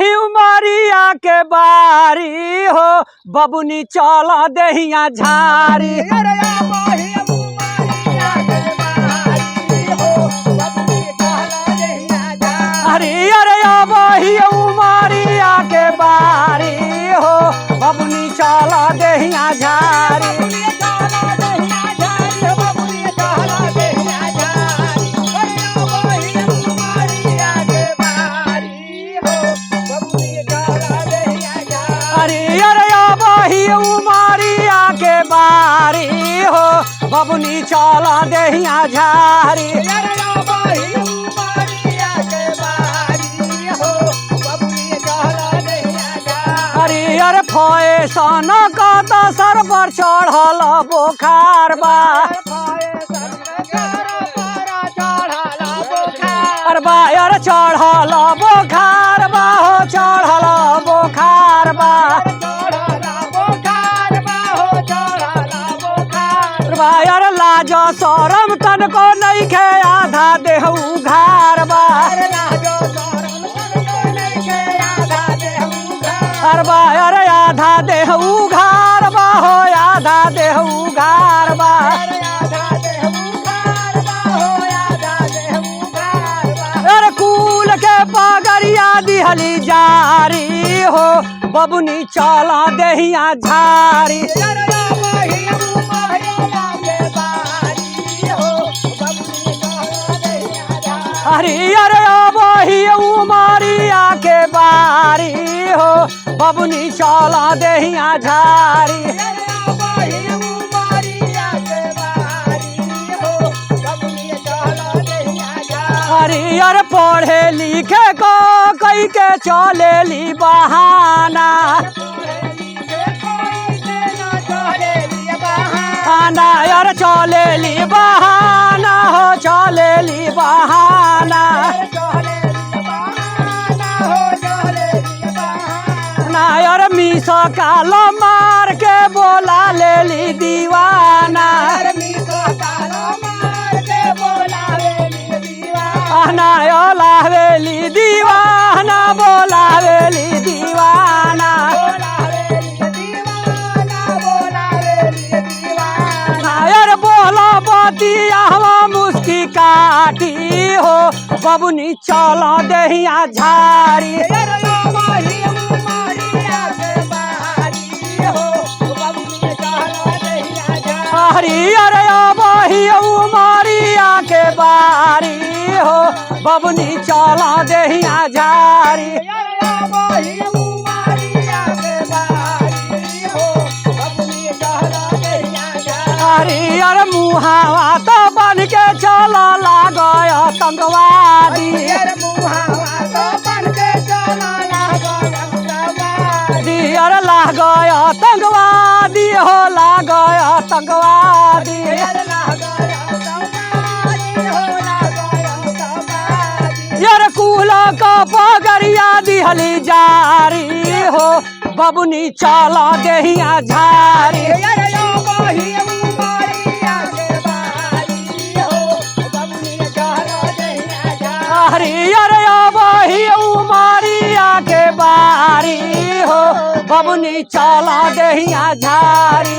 बही उमरिया के बारी हो बबुनी चला देहिया झारी। अरे बही उमरिया के बारी हो बबुनी चला देहिया झारी। बही उमरिया के बारी हो बबुनी चला देहिया झारी। अरे फैशन का तो सर पर चढ़ल बोखार बा। अरे चढ़ल बोखार बा हो चढ़ल बोखार बा। अरे लाज शरम तनको नइखे आधा देह उघार बा। अरे आधा देह उघार बा हो आधा देह उघार बा। अरे कुल के पगड़िया दिहली जारी हो बबुनी चला देहिया झारी। अरे बही उमरिया के बारी हो बबुनी चला देहिया झारी। अरे पढ़े लिखे को कई के चले ली बहाना। अरे चले ली बहाना हो चले ली बहाना। अरे मीसा काला मार के बोला ले ली दीवाना। लावेली दीवाना बोलावेली दीवाना। अरे बोला बतिया मुस्की काटी हो बबुनी चला देहिया झारी। अरे बही उमरिया के बारी हो बबुनी चला देहिया झारी। अरे मुहावा तो बन के चला लागय आतंकवादी। अरे लागय आतंकवादी हो लागय आतंकवादी। यार कुला का पगड़िया दिहली जारी हो बबुनी चला देहिया झारी। अरे बही उमरिया के बारी हो बबुनी चला देहिया झारी।